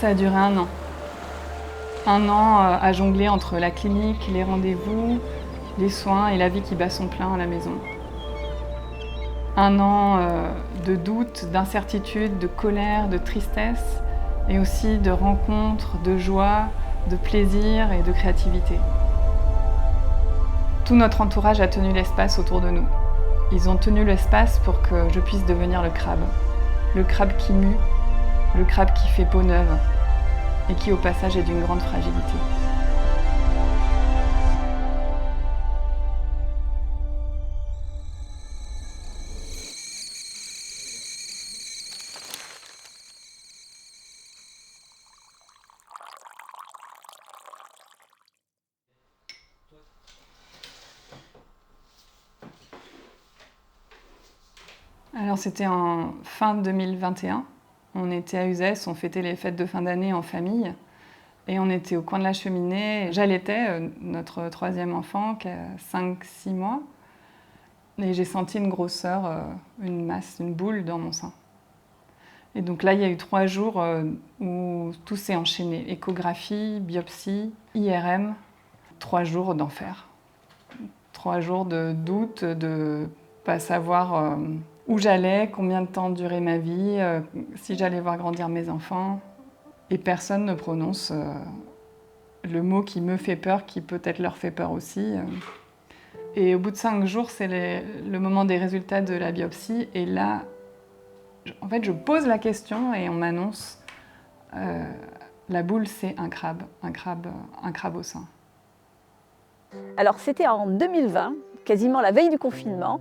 Ça a duré 1 an. 1 an à jongler entre la clinique, les rendez-vous, les soins et la vie qui bat son plein à la maison. 1 an de doute, d'incertitude, de colère, de tristesse et aussi de rencontres, de joie, de plaisir et de créativité. Tout notre entourage a tenu l'espace autour de nous. Ils ont tenu l'espace pour que je puisse devenir le crabe qui mue, le crabe qui fait peau neuve et qui au passage est d'une grande fragilité. Alors c'était en fin 2021, on était à Uzès, on fêtait les fêtes de fin d'année en famille et on était au coin de la cheminée. J'allaitais notre 3e enfant qui a 5-6 mois et j'ai senti une grosseur, une masse, une boule dans mon sein. Et donc là il y a eu 3 jours où tout s'est enchaîné, échographie, biopsie, IRM, 3 jours d'enfer. 3 jours de doute, de pas savoir où j'allais, combien de temps durait ma vie, si j'allais voir grandir mes enfants. Et personne ne prononce le mot qui me fait peur, qui peut-être leur fait peur aussi. Et au bout de 5 jours, c'est le moment des résultats de la biopsie. Et là, en fait, je pose la question et on m'annonce la boule, c'est un crabe au sein. Alors c'était en 2020, quasiment la veille du confinement.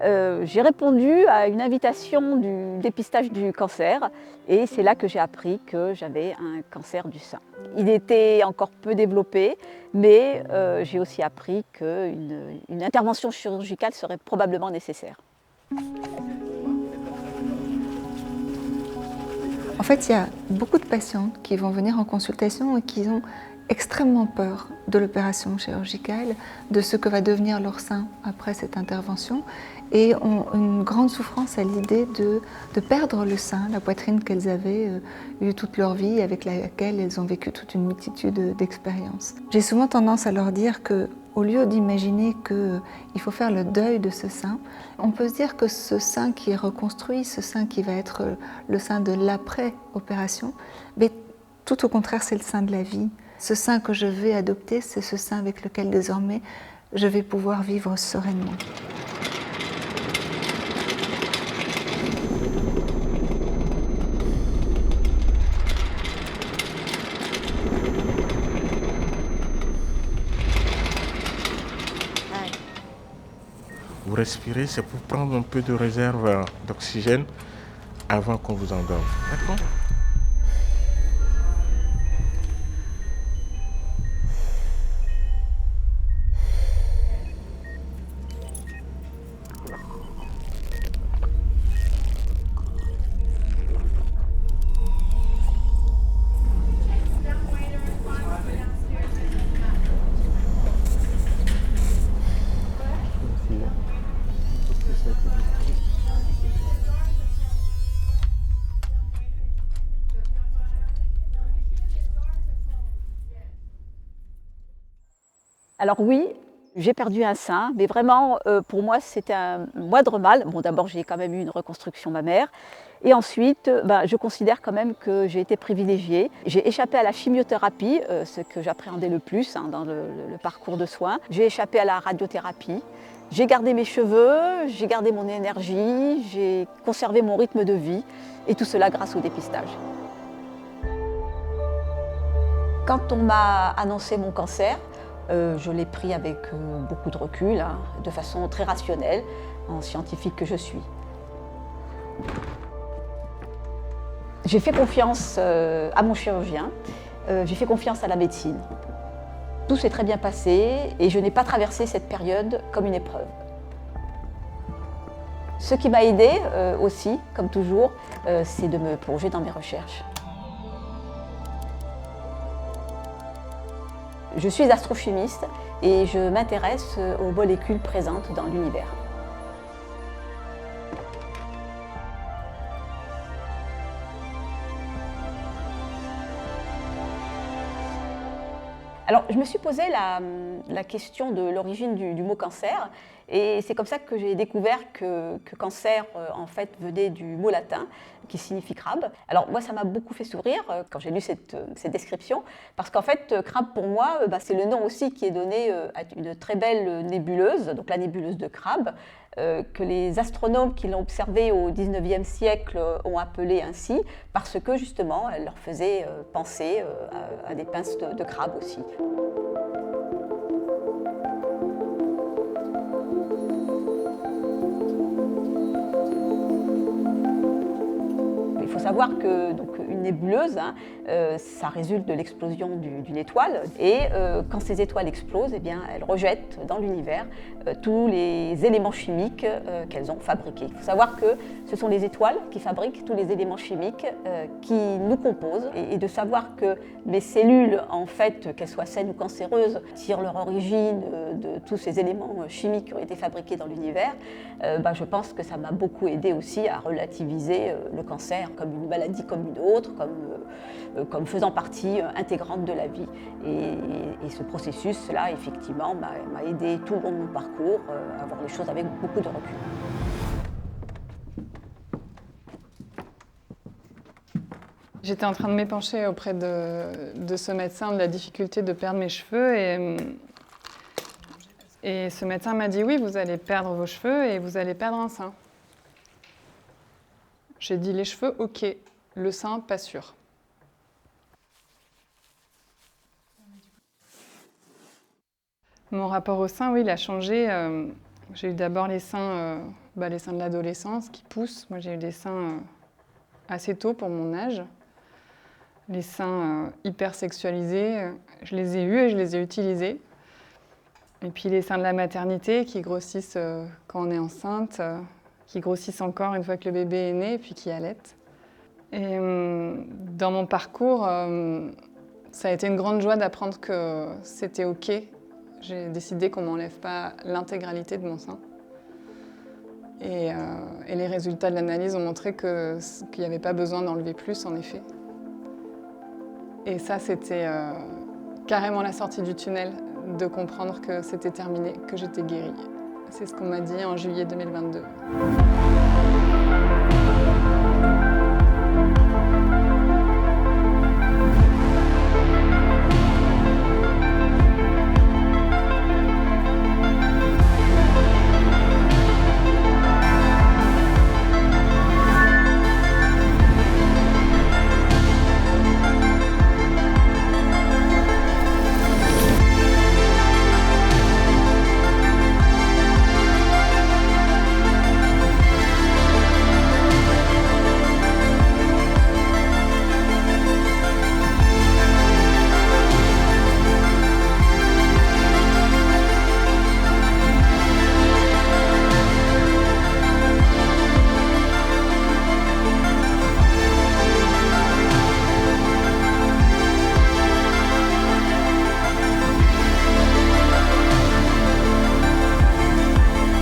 J'ai répondu à une invitation du dépistage du cancer et c'est là que j'ai appris que j'avais un cancer du sein. Il était encore peu développé, mais j'ai aussi appris qu'une intervention chirurgicale serait probablement nécessaire. En fait, il y a beaucoup de patientes qui vont venir en consultation et qui ont extrêmement peur de l'opération chirurgicale, de ce que va devenir leur sein après cette intervention et ont une grande souffrance à l'idée de perdre le sein, la poitrine qu'elles avaient eue toute leur vie, avec laquelle elles ont vécu toute une multitude d'expériences. J'ai souvent tendance à leur dire qu'au lieu d'imaginer qu'il faut faire le deuil de ce sein, on peut se dire que ce sein qui est reconstruit, ce sein qui va être le sein de l'après-opération, mais tout au contraire, c'est le sein de la vie. Ce sein que je vais adopter, c'est ce sein avec lequel désormais je vais pouvoir vivre sereinement. Vous respirez, c'est pour prendre un peu de réserve d'oxygène avant qu'on vous endorme. D'accord ? Alors oui, j'ai perdu un sein, mais vraiment pour moi c'était un moindre mal. Bon, d'abord j'ai quand même eu une reconstruction mammaire et ensuite je considère quand même que j'ai été privilégiée. J'ai échappé à la chimiothérapie, ce que j'appréhendais le plus dans le parcours de soins. J'ai échappé à la radiothérapie. J'ai gardé mes cheveux, j'ai gardé mon énergie, j'ai conservé mon rythme de vie et tout cela grâce au dépistage. Quand on m'a annoncé mon cancer, je l'ai pris avec beaucoup de recul, de façon très rationnelle, en scientifique que je suis. J'ai fait confiance à mon chirurgien, j'ai fait confiance à la médecine. Tout s'est très bien passé et je n'ai pas traversé cette période comme une épreuve. Ce qui m'a aidée aussi, comme toujours, c'est de me plonger dans mes recherches. Je suis astrochimiste et je m'intéresse aux molécules présentes dans l'univers. Alors, je me suis posé la question de l'origine du mot cancer, et c'est comme ça que j'ai découvert que cancer, en fait, venait du mot latin qui signifie crabe. Alors, moi, ça m'a beaucoup fait sourire quand j'ai lu cette description, parce qu'en fait, crabe, pour moi, c'est le nom aussi qui est donné à une très belle nébuleuse, donc la nébuleuse de Crabe, que les astronomes qui l'ont observée au XIXe siècle ont appelée ainsi, parce que, justement, elle leur faisait penser à des pinces de crabe aussi. Il faut savoir que une nébuleuse, ça résulte de l'explosion d'une étoile, et quand ces étoiles explosent, eh bien, elles rejettent dans l'univers tous les éléments chimiques qu'elles ont fabriqués. Il faut savoir que ce sont les étoiles qui fabriquent tous les éléments chimiques qui nous composent, et de savoir que les cellules, en fait, qu'elles soient saines ou cancéreuses, tirent leur origine de tous ces éléments chimiques qui ont été fabriqués dans l'univers, je pense que ça m'a beaucoup aidé aussi à relativiser le cancer comme une maladie comme une autre, comme faisant partie intégrante de la vie. Et ce processus-là, effectivement, m'a aidé tout le long de mon parcours à voir les choses avec beaucoup de recul. J'étais en train de m'épancher auprès de ce médecin de la difficulté de perdre mes cheveux, et ce médecin m'a dit « Oui, vous allez perdre vos cheveux et vous allez perdre un sein ». J'ai dit « Les cheveux, ok, le sein, pas sûr ». Mon rapport au sein, oui, il a changé. J'ai eu d'abord les seins de l'adolescence qui poussent. Moi, j'ai eu des seins assez tôt pour mon âge. Les seins hyper sexualisés, je les ai eus et je les ai utilisés. Et puis les seins de la maternité qui grossissent quand on est enceinte, qui grossissent encore une fois que le bébé est né, puis qui allaitent. Et dans mon parcours, ça a été une grande joie d'apprendre que c'était OK. J'ai décidé qu'on ne m'enlève pas l'intégralité de mon sein. Et les résultats de l'analyse ont montré qu'il n'y avait pas besoin d'enlever plus, en effet. Et ça, c'était carrément la sortie du tunnel, de comprendre que c'était terminé, que j'étais guérie. C'est ce qu'on m'a dit en juillet 2022.